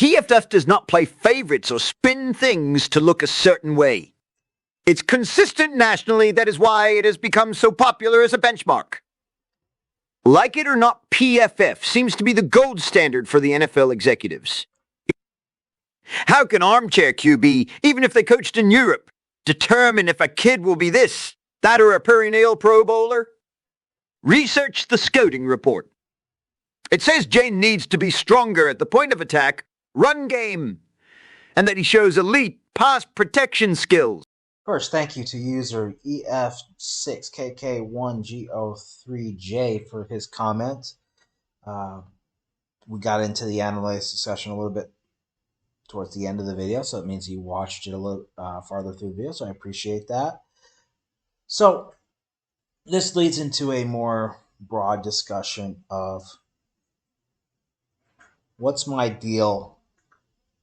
PFF does not play favorites or spin things to look a certain way. It's consistent nationally, that is why it has become so popular as a benchmark. Like it or not, PFF seems to be the gold standard for the NFL executives. How can armchair QB, even if they coached in Europe, determine if a kid will be this, that, or a perennial Pro Bowler? Research the scouting report. It says Jane needs to be stronger at the point of attack, run game, and that he shows elite pass protection skills. First, thank you to user EF6KK1G03J for his comment. We got into the analytics discussion a little bit towards the end of the video, so it means you watched it a little farther through the video, so I appreciate that. So this leads into a more broad discussion of what's my deal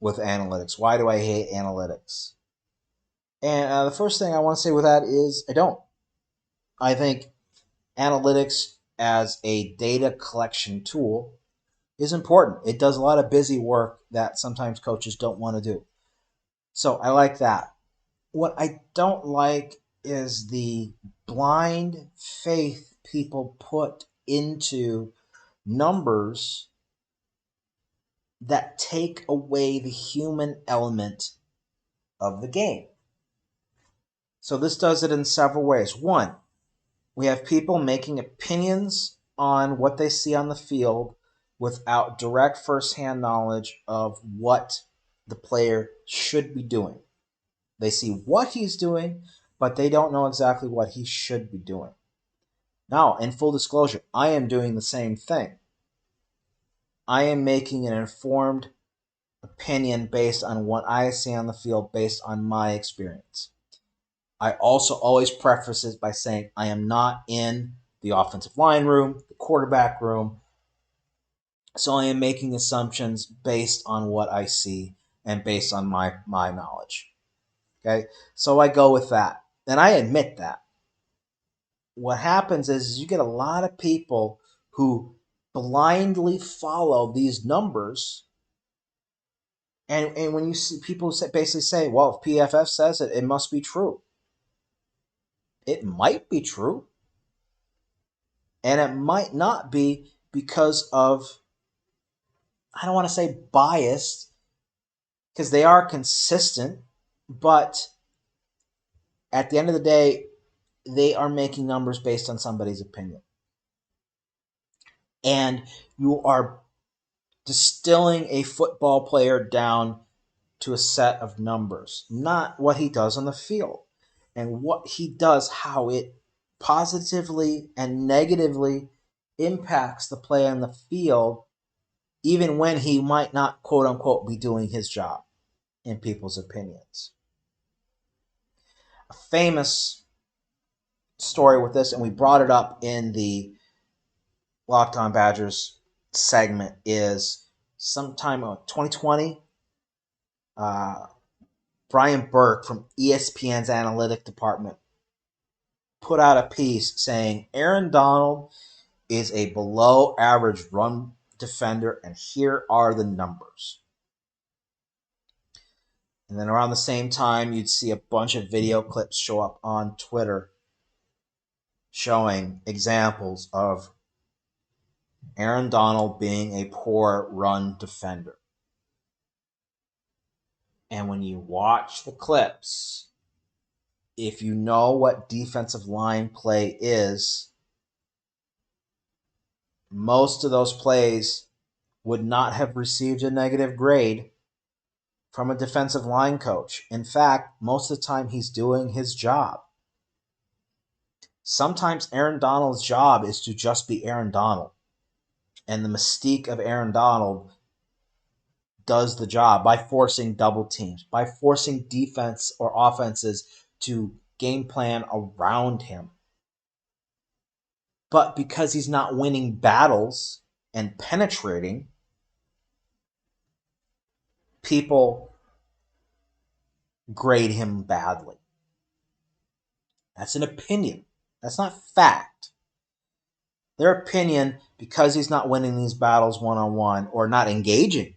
with analytics? Why do I hate analytics? And the first thing I want to say with that is I don't. I think analytics as a data collection tool is important. It does a lot of busy work that sometimes coaches don't want to do. So I like that. What I don't like is the blind faith people put into numbers that take away the human element of the game. So this does it in several ways. One, we have people making opinions on what they see on the field without direct firsthand knowledge of what the player should be doing. They see what he's doing, but they don't know exactly what he should be doing. Now, in full disclosure, I am doing the same thing. I am making an informed opinion based on what I see on the field, based on my experience. I also always preface it by saying I am not in the offensive line room, the quarterback room, so I am making assumptions based on what I see and based on my knowledge. Okay, so I go with that, and I admit that. What happens is you get a lot of people who blindly follow these numbers, and when you see people basically say, well, if PFF says it, it must be true. It might be true, and it might not be because of, I don't want to say biased, because they are consistent, but at the end of the day, they are making numbers based on somebody's opinion. And you are distilling a football player down to a set of numbers, not what he does on the field. And what he does, how it positively and negatively impacts the play on the field, even when he might not, quote unquote, be doing his job, in people's opinions. A famous story with this, and we brought it up in the Locked On Badgers segment, is sometime in 2020, Brian Burke from ESPN's analytic department put out a piece saying Aaron Donald is a below average run defender, and here are the numbers. And then around the same time, you'd see a bunch of video clips show up on Twitter showing examples of Aaron Donald being a poor run defender. And when you watch the clips, if you know what defensive line play is, most of those plays would not have received a negative grade from a defensive line coach. In fact, most of the time he's doing his job. Sometimes Aaron Donald's job is to just be Aaron Donald. And the mystique of Aaron Donald does the job by forcing double teams, by forcing defense or offenses to game plan around him. But because he's not winning battles and penetrating, people grade him badly. That's an opinion. That's not fact. Their opinion, because he's not winning these battles one-on-one or not engaging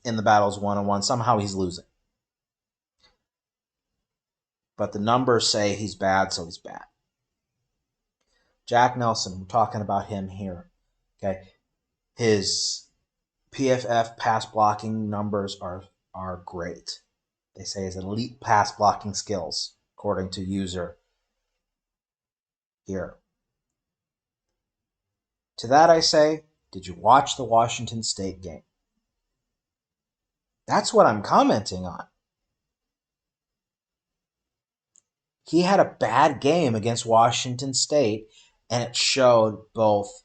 in the battles one-on-one. Somehow he's losing. But the numbers say he's bad, so he's bad. Jack Nelson, we're talking about him here. Okay, his PFF pass blocking numbers are great. They say his elite pass blocking skills, according to user here. To that I say, did you watch the Washington State game? That's what I'm commenting on. He had a bad game against Washington State, and it showed both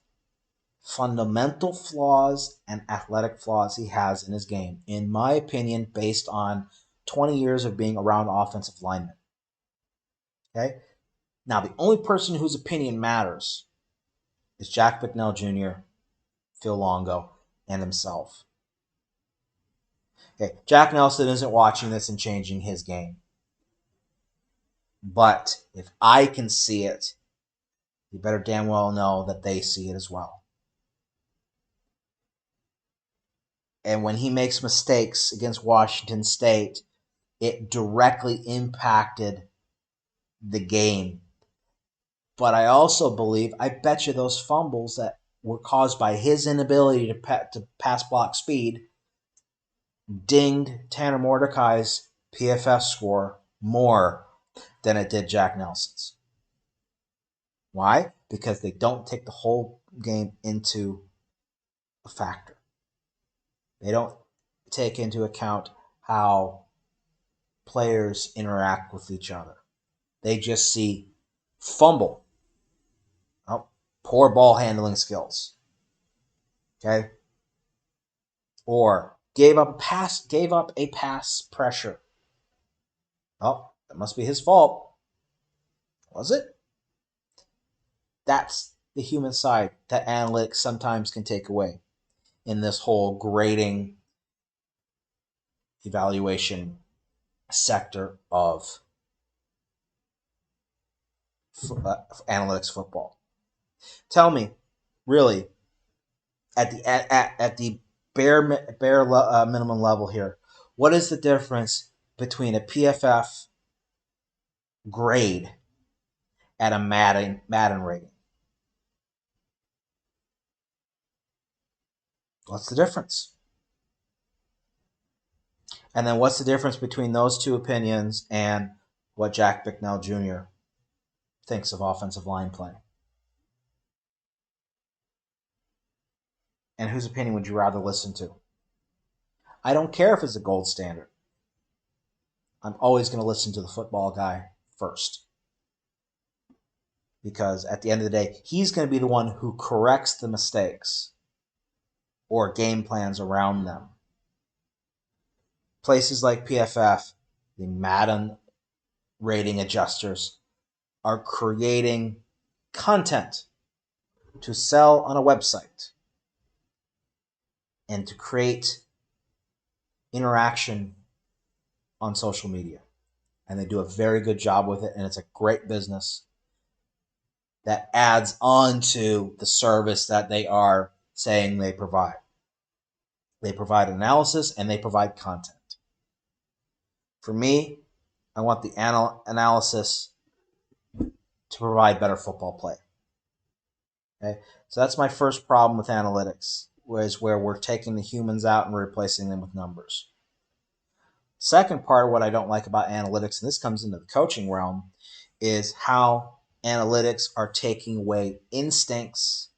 fundamental flaws and athletic flaws he has in his game, in my opinion, based on 20 years of being around offensive linemen. Okay? Now, the only person whose opinion matters is Jack Bicknell Jr., Phil Longo, and himself. Okay, Jack Nelson isn't watching this and changing his game. But if I can see it, you better damn well know that they see it as well. And when he makes mistakes against Washington State, it directly impacted the game. But I also believe, I bet you those fumbles that were caused by his inability to pass block speed dinged Tanner Mordecai's PFF score more than it did Jack Nelson's. Why? Because they don't take the whole game into a factor. They don't take into account how players interact with each other. They just see fumble. Oh, poor ball handling skills. Okay? Or gave up a pass pressure. Oh, that must be his fault. Was it? That's the human side that analytics sometimes can take away in this whole grading evaluation sector of analytics football. Tell me, really, at the bare minimum level here, what is the difference between a PFF grade at a Madden rating? What's the difference? And then what's the difference between those two opinions and what Jack Bicknell Jr. thinks of offensive line play? And whose opinion would you rather listen to? I don't care if it's a gold standard. I'm always going to listen to the football guy first. Because at the end of the day, he's going to be the one who corrects the mistakes or game plans around them. Places like PFF, the Madden rating adjusters, are creating content to sell on a website and to create interaction on social media. And they do a very good job with it, and it's a great business that adds on to the service that they are saying they provide. They provide analysis and they provide content. For me, I want the analysis to provide better football play. Okay? So that's my first problem with analytics, is where we're taking the humans out and replacing them with numbers. Second part of what I don't like about analytics, and this comes into the coaching realm, is how analytics are taking away instincts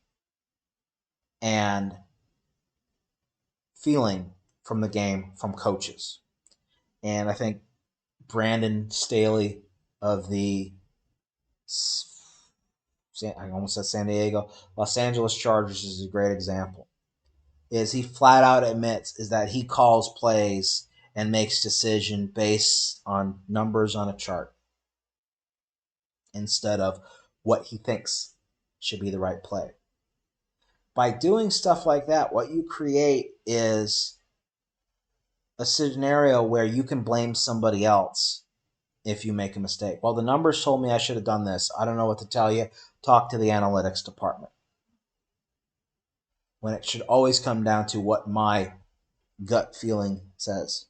and feeling from the game from coaches. And I think Brandon Staley of the, I almost said San Diego, Los Angeles Chargers is a great example. Is he flat out admits is that he calls plays and makes decisions based on numbers on a chart instead of what he thinks should be the right play. By doing stuff like that, what you create is a scenario where you can blame somebody else if you make a mistake. Well, the numbers told me I should have done this. I don't know what to tell you. Talk to the analytics department. When it should always come down to what my gut feeling says.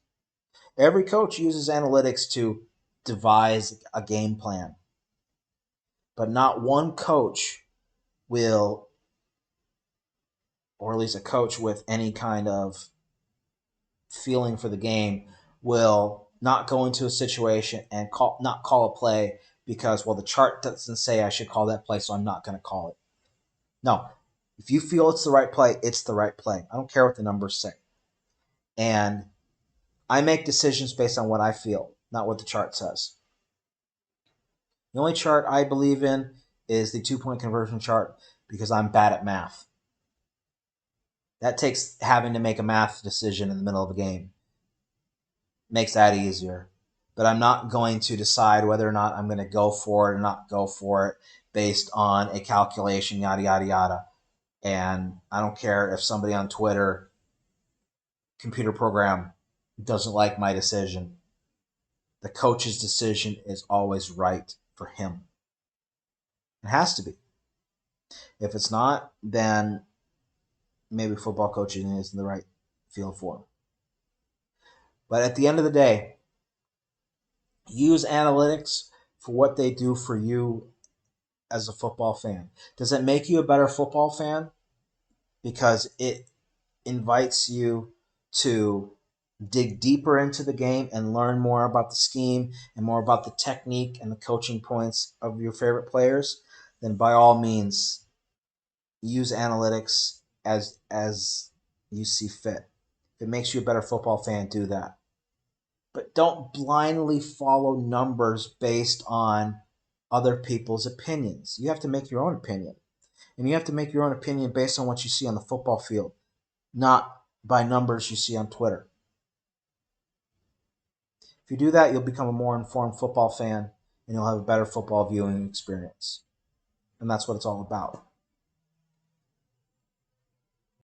Every coach uses analytics to devise a game plan, but not one coach will, or at least a coach with any kind of feeling for the game, will not go into a situation and not call a play because, well, the chart doesn't say I should call that play, so I'm not going to call it. No, if you feel it's the right play, it's the right play. I don't care what the numbers say. And I make decisions based on what I feel, not what the chart says. The only chart I believe in is the 2-point conversion chart because I'm bad at math. That takes having to make a math decision in the middle of a game. Makes that easier. But I'm not going to decide whether or not I'm going to go for it or not go for it based on a calculation, yada, yada, yada. And I don't care if somebody on Twitter, computer program, doesn't like my decision. The coach's decision is always right for him. It has to be. If it's not, then maybe football coaching isn't the right field for him. But at the end of the day, use analytics for what they do for you as a football fan. Does it make you a better football fan? Because it invites you to dig deeper into the game and learn more about the scheme and more about the technique and the coaching points of your favorite players, then by all means use analytics as you see fit. If it makes you a better football fan, do that. But don't blindly follow numbers based on other people's opinions. You have to make your own opinion. And you have to make your own opinion based on what you see on the football field, not by numbers you see on Twitter. If you do that, you'll become a more informed football fan and you'll have a better football viewing experience. And that's what it's all about.